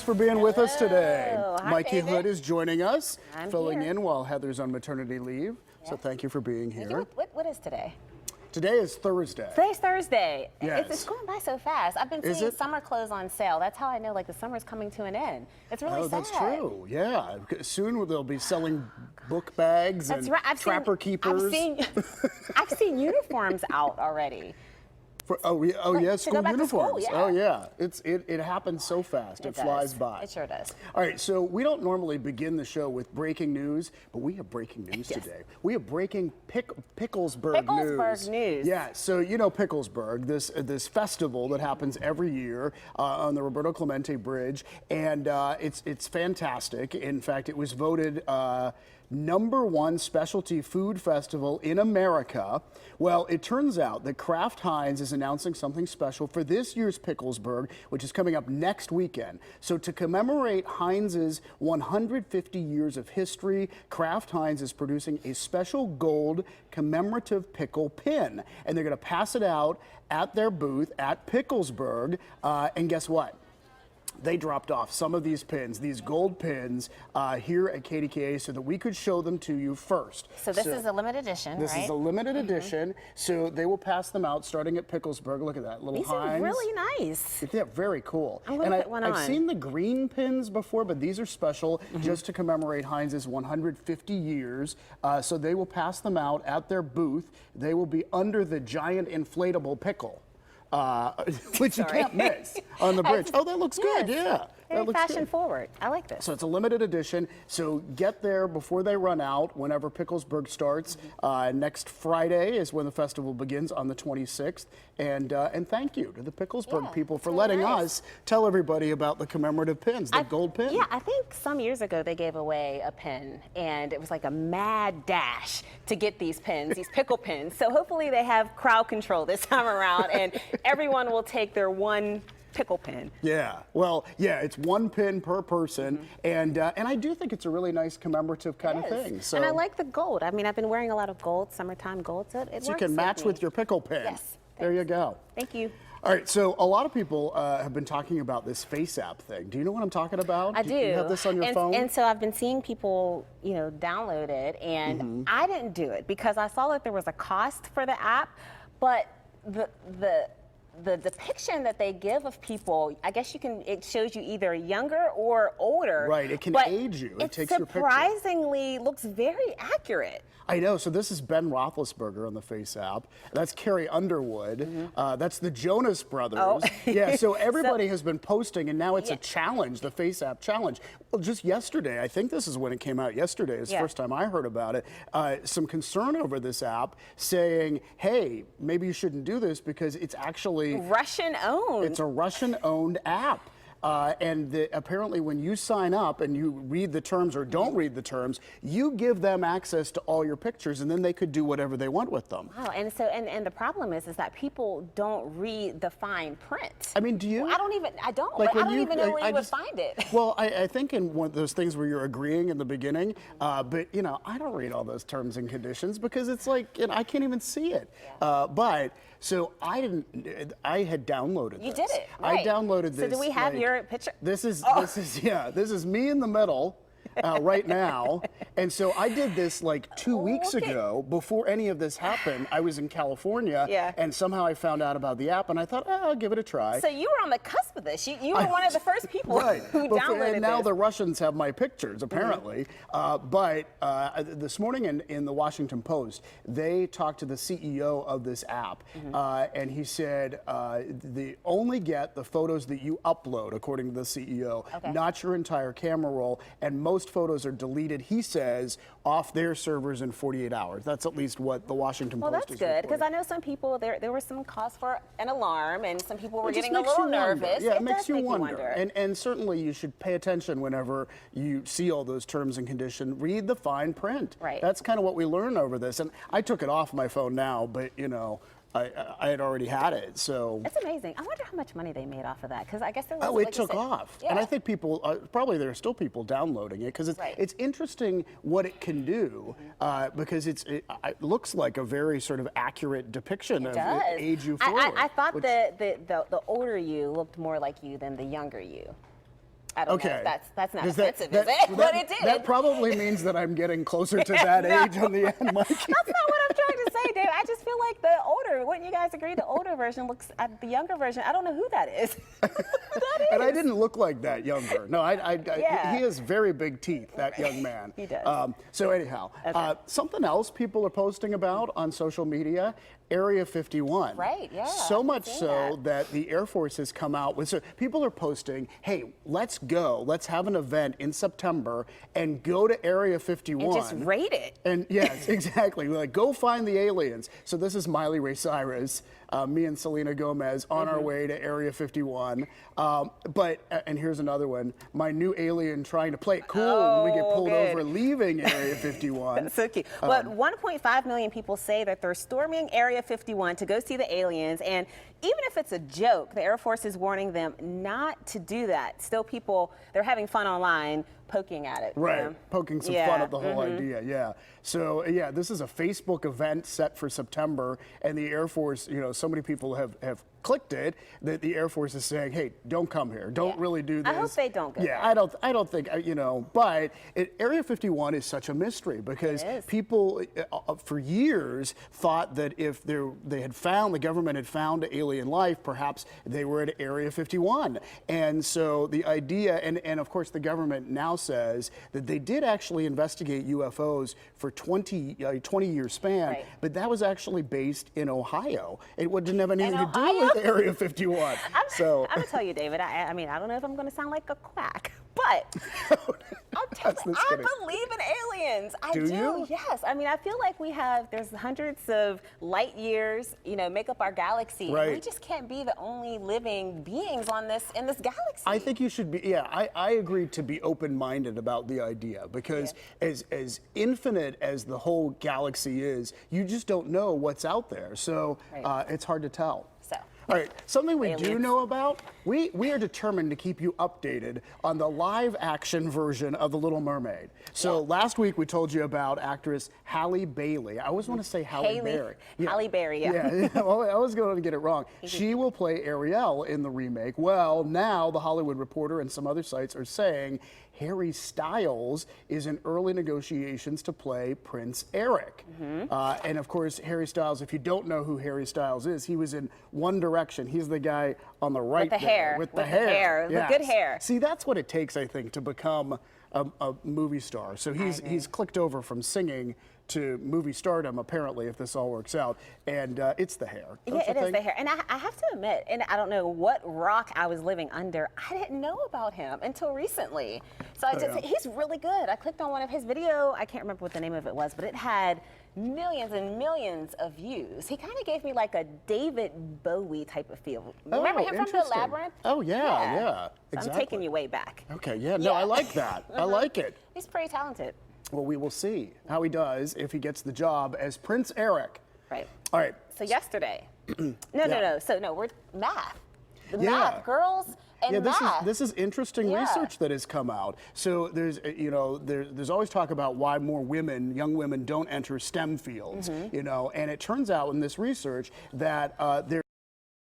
for being with us today. Hi, Mikey David. Hood is joining us, I'm filling here. in while Heather's on maternity leave. Yes. So thank you for being here. What is today? Today is Thursday. Today's Thursday. Yes. It's going by so fast. I've been Is seeing it? summer clothes on sale. That's how I know like the summer's coming to an end. It's really Oh, sad. that's true. Yeah. Soon they'll be selling book bags That's and right. trapper keepers. I've seen uniforms out already. Yeah, to school go back to school, uniforms. yeah. Oh, yeah. It happens so fast. It flies does. by. It sure does. All right, so we don't normally begin the show with breaking news, but we have breaking news Yes. today. We have breaking Picklesburg news. Picklesburg news. Yeah, so you know Picklesburg, this festival that happens every year on the Roberto Clemente Bridge, and it's fantastic. In fact, it was voted #1 specialty food festival in America. Well, it turns out that Kraft Heinz is announcing something special for this year's Picklesburg, which is coming up next weekend. So to commemorate Heinz's 150 years of history, Kraft Heinz is producing a special gold commemorative pickle pin, and they're going to pass it out at their booth at Picklesburg. And guess what? They dropped off some of these pins, these gold pins, here at KDKA so that we could show them to you first. So this is a limited edition, This right? is a limited edition, so they will pass them out starting at Picklesburg. Look at that, little These Heinz. are really nice. Yeah, very cool. I'm gonna and put one I've on. seen the green pins before, but these are special just to commemorate Heinz's 150 years. So they will pass them out at their booth. They will be under the giant inflatable pickle. Which you can't miss on the bridge. Oh, that looks good, yeah. Very That looks fashion good. forward. I like this. So it's a limited edition. So get there before they run out, whenever Picklesburg starts. Next Friday is when the festival begins on the 26th. And thank you to the Picklesburg Yeah, people for really letting nice. us tell everybody about the commemorative pins, the gold pin. Yeah, I think some years ago they gave away a pin, and it was like a mad dash to get these pins, these pickle pins. So hopefully they have crowd control this time around, and everyone will take their one pickle pin. Yeah, well, yeah, it's one pin per person, and I do think it's a really nice commemorative kind of thing. So, And I like the gold. I mean, I've been wearing a lot of gold, summertime gold, so it works you can match me. with your pickle pin. Yes. There you go. Thank you. All right, so a lot of people have been talking about this Face app thing. Do you know what I'm talking about? I do. You have this on your phone? And so I've been seeing people, download it, and I didn't do it because I saw that there was a cost for the app, but the depiction that they give of people, I guess it shows you either younger or older. Right, it can but age you. It takes It your picture. surprisingly looks very accurate. I know. So this is Ben Roethlisberger on the Face app. That's Carrie Underwood. That's the Jonas Brothers. Oh. Yeah. So everybody has been posting, and now it's a Yeah. challenge, the Face app challenge. Well, just yesterday, I think this is when it came out. Yesterday is the first time I heard about it. Some concern over this app, saying, "Hey, maybe you shouldn't do this because it's actually Russian-owned. It's a Russian-owned app." And apparently when you sign up and you read the terms or don't read the terms, you give them access to all your pictures, and then they could do whatever they want with them. Wow, and so and the problem is that people don't read the fine print. I mean, do you? Well, I don't, Like but I when don't even know where I you would just- find it. Well, I think in one of those things where you're agreeing in the beginning, but I don't read all those terms and conditions because it's like, I can't even see it. But so I had downloaded You this. did it, right. I downloaded this. So do we have your picture? This is me in the middle. Right now. And so I did this like 2 weeks ago. Before any of this happened, I was in California, and somehow I found out about the app, and I thought, I'll give it a try. So you were on the cusp of this. You were one of the first people who downloaded and now this. the Russians have my pictures, apparently. But this morning in the Washington Post, they talked to the CEO of this app, and he said, they only get the photos that you upload, according to the CEO, not your entire camera roll, and most photos are deleted, he says, off their servers in 48 hours. That's at least what the Washington Post is Well, that's good, because reporting. I know some people, there was some cause for an alarm, and some people were It just getting a makes little you wonder. nervous. Yeah, it makes does you make wonder. And certainly you should pay attention whenever you see all those terms and conditions. Read the fine print. Right. That's kind of what we learn over this. And I took it off my phone now, but I had already had it, so. It's amazing. I wonder how much money they made off of that, because I guess there was. Oh, it took off. Yeah. And I think people, probably there are still people downloading it because it's interesting what it can do because it looks like a very sort of accurate depiction of age you forward. I thought the older you looked more like you than the younger you. I don't know. Okay. That's not Does offensive, is it? But it did. That probably means that I'm getting closer to that No. age on the end, Mikey. That's not what I'm trying to say, Dave. I just feel like the older, wouldn't you guys agree, the older version looks at the younger version. I don't know who that is. Who that is. And I didn't look like that younger. No, Yeah. he has very big teeth, that young man. He does. So anyhow, Okay. something else people are posting about on social media, Area 51. Right, yeah, So I've much seen so that the Air Force has come out with, so people are posting, hey, let's go, let's have an event in September and go to Area 51. And just rate it. And yes, exactly. Like, go find the aliens. So this is Miley Ray Cyrus, me and Selena Gomez on our way to Area 51. And here's another one. My new alien trying to play it cool when we get pulled over leaving Area 51. That's so cute. But 1.5 million people say that they're storming Area 51 to go see the aliens. And even if it's a joke, the Air Force is warning them not to do that. Still, people, they're having fun online poking at it. Right, You know? poking some fun at the whole idea, yeah. So, yeah, this is a Facebook event set for September, and the Air Force, you know, so many people have clicked it that the Air Force is saying, hey, don't come here, don't really do this. I hope they don't go Yeah, there. I don't think, you know, but Area 51 is such a mystery because people for years thought that if the government had found alien life, perhaps they were at Area 51. And so the idea, and of course the government now says that they did actually investigate UFOs for 20-year span, Right. but that was actually based in Ohio. It didn't have anything to do Ohio? with Area 51. I'm gonna tell you, David. I mean, I don't know if I'm gonna sound like a quack, but I'm telling you, I believe in aliens. I do. You? Yes. I mean, I feel like there's hundreds of light years, you know, make up our galaxy. Right. We just can't be the only living beings in this galaxy. I think you should be, yeah, I agree to be open-minded about the idea because as infinite as the whole galaxy is, you just don't know what's out there. So it's hard to tell. So. All right, something we do Aliens. know about, we are determined to keep you updated on the live action version of The Little Mermaid. So last week we told you about actress Halle Bailey. I always want to say Halle Berry. Halle Berry, Yeah, well, I was going to get it wrong. She will play Ariel in the remake. Well, now The Hollywood Reporter and some other sites are saying Harry Styles is in early negotiations to play Prince Eric. And of course, Harry Styles, if you don't know who Harry Styles is, he was in One Direction. He's the guy on the right With the there, hair. with the hair. The good hair. See, that's what it takes, I think, to become a movie star. So he's clicked over from singing to movie stardom, apparently, if this all works out. And it's the hair. Yeah, it is the hair. And I have to admit, and I don't know what rock I was living under, I didn't know about him until recently. So he's really good. I clicked on one of his video. I can't remember what the name of it was, but it had millions and millions of views. He kind of gave me like a David Bowie type of feel. Remember him from The Labyrinth? Oh, yeah, So exactly. I'm taking you way back. Okay, no, I like that. I like it. He's pretty talented. Well, we will see how he does if he gets the job as Prince Eric. Right. All right. So yesterday. No. So we're math. The Yeah. math, girls and math. This is interesting research that has come out. So there's always talk about why more young women don't enter STEM fields, and it turns out in this research that there's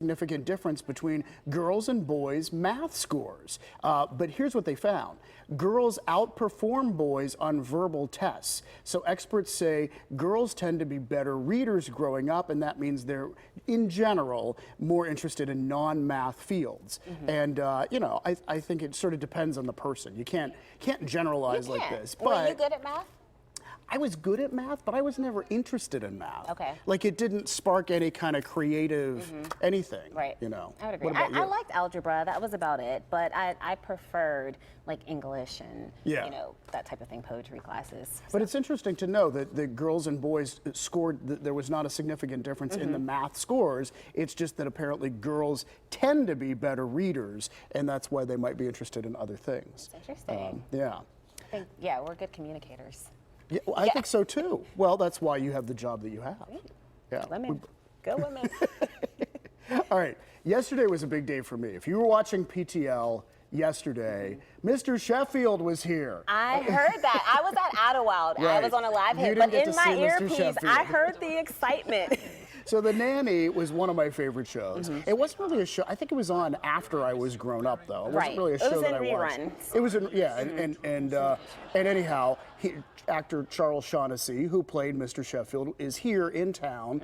significant difference between girls and boys' math scores. But here's what they found. Girls outperform boys on verbal tests. So experts say girls tend to be better readers growing up, and that means they're, in general, more interested in non-math fields. And, I think it sort of depends on the person. You can't generalize like this. Were But you good at math? I was good at math, but I was never interested in math. Okay. Like it didn't spark any kind of creative anything. Right. I would agree. I liked algebra. That was about it. But I preferred like English and that type of thing, poetry classes. But it's interesting to know that the girls and boys scored. There was not a significant difference in the math scores. It's just that apparently girls tend to be better readers, and that's why they might be interested in other things. That's interesting. Yeah. I think, we're good communicators. Yeah, well, I think so too. Well, that's why you have the job that you have. Yeah. Women. Go women. All right. Yesterday was a big day for me. If you were watching PTL yesterday, Mr. Sheffield was here. I heard that. I was at Idlewild. I was on a live hit, but in my earpiece, I heard the excitement. So The Nanny was one of my favorite shows. It wasn't really a show. I think it was on after I was grown up, though. It wasn't really a show that I watched. Reruns. It was in yeah, and anyhow, actor Charles Shaughnessy, who played Mr. Sheffield, is here in town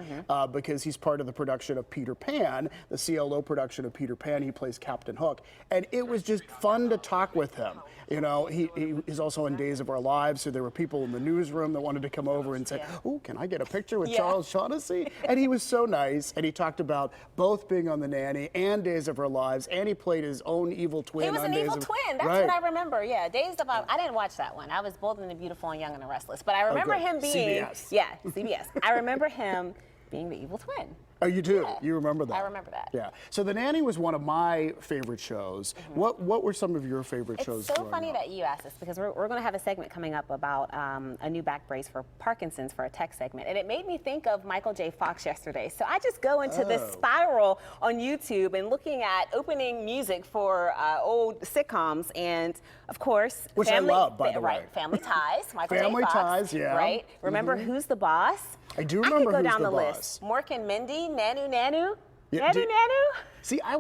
because he's part of the production of Peter Pan, the CLO production of Peter Pan. He plays Captain Hook, and it was just fun to talk with him. You know, he is also in Days of Our Lives, so there were people in the newsroom that wanted to come over and say, "Oh, can I get a picture with Charles Shaughnessy?" And he was so nice, and he talked about both being on The Nanny and Days of Our Lives, and he played his own evil twin. He was an evil twin. That's what I remember. Yeah, Days of Our. I didn't watch that one. I was Bold and the Beautiful and Young and the Restless, but I remember him being CBS. I remember him being the evil twin. Oh, you do? Yeah. You remember that? I remember that. Yeah. So The Nanny was one of my favorite shows. What were some of your favorite shows? It's so funny that you asked this because we're going to have a segment coming up about a new back brace for Parkinson's for a tech segment. And it made me think of Michael J. Fox yesterday. So I just go into this spiral on YouTube and looking at opening music for old sitcoms. And, of course, which I love, by the way. Right. Family Ties. Michael Family J. Fox. Ties, yeah. Right. Remember Who's the Boss? I do remember I could go Who's down the the Boss. list. Mork and Mindy, Nanu Nanu. Yeah, Nanu Nanu. See, I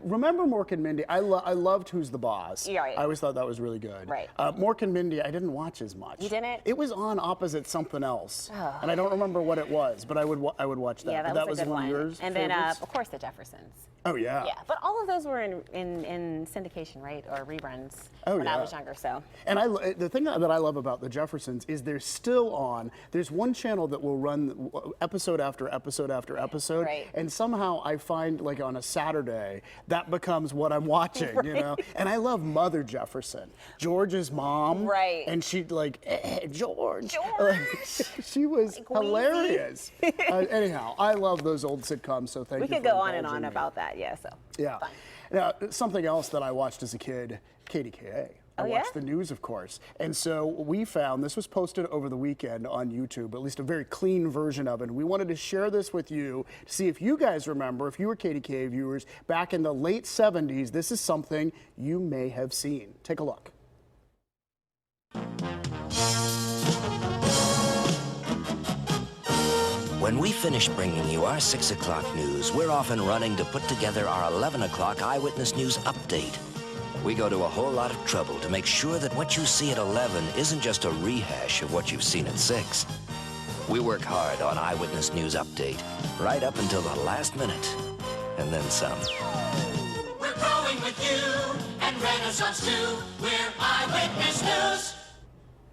remember Mork and Mindy. I loved Who's the Boss. Yeah, right. I always thought that was really good. Right. Mork and Mindy, I didn't watch as much. You didn't? It was on opposite something else, and I don't remember what it was, but I would watch that. Yeah, but that was a good one one. of yours And favorites? then, of course, The Jeffersons. Oh yeah. Yeah, but all of those were in syndication, right, or reruns when I was younger. So. And the thing that I love about The Jeffersons is they're still on. There's one channel that will run episode after episode after episode, Right. and somehow I find like on a Saturday that becomes what I'm watching, you know. And I love Mother Jefferson, George's mom, Right. And she'd like George. George. She was Like hilarious. Anyhow, I love those old sitcoms. So thank you. We could for go on and indulging on me. about that, yeah. So. Yeah. Fun. Now, something else that I watched as a kid, KDKA. I watched the news, of course. And so we found, this was posted over the weekend on YouTube, at least a very clean version of it. And we wanted to share this with you to see if you guys remember, if you were KDKA viewers, back in the late 70s, this is something you may have seen. Take a look. When we finish bringing you our 6 o'clock news, we're often running to put together our 11 o'clock Eyewitness News update. We go to a whole lot of trouble to make sure that what you see at 11 isn't just a rehash of what you've seen at 6. We work hard on Eyewitness News update, right up until the last minute, and then some. We're growing with you, and Renaissance too. We're Eyewitness News.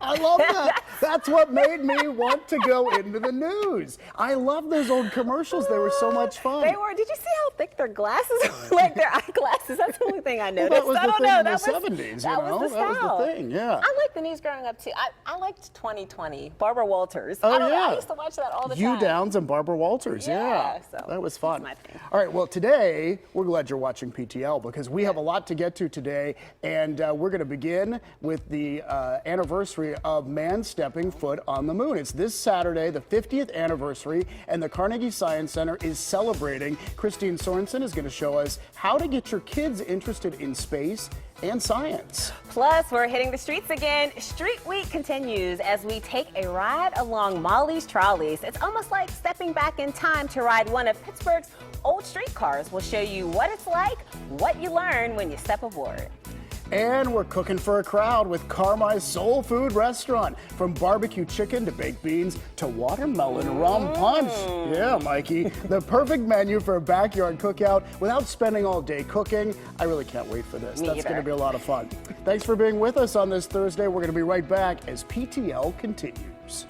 I love that. That's what made me want to go into the news. I love those old commercials. They were so much fun. They were. Did you see how thick their glasses were? Like their eyeglasses. That's the only thing I noticed. Well, that was the thing in the 70s, that you know? was the That was style. the thing, yeah. I liked the news growing up too. I liked 2020. Barbara Walters. Oh, I don't know, yeah. I used to watch that all the Hugh time. Downs and Barbara Walters, Yeah, so that was fun. that's my thing. All right, well, today, we're glad you're watching PTL because we have a lot to get to today, and we're going to begin with the anniversary of man stepping foot on the moon. It's this Saturday, the 50th anniversary, and the Carnegie Science Center is celebrating. Christine Sorensen is going to show us how to get your kids interested in space and science. Plus, we're hitting the streets again. Street Week continues as we take a ride along Molly's Trolleys. It's almost like stepping back in time to ride one of Pittsburgh's old streetcars. We'll show you what it's like, what you learn when you step aboard. And we're cooking for a crowd with Carmi's Soul Food Restaurant. From barbecue chicken to baked beans to watermelon rum punch. Yeah, Mikey. The perfect menu for a backyard cookout without spending all day cooking. I really can't wait for this. Me That's going to either. be a lot of fun. Thanks for being with us on this Thursday. We're going to be right back as PTL continues.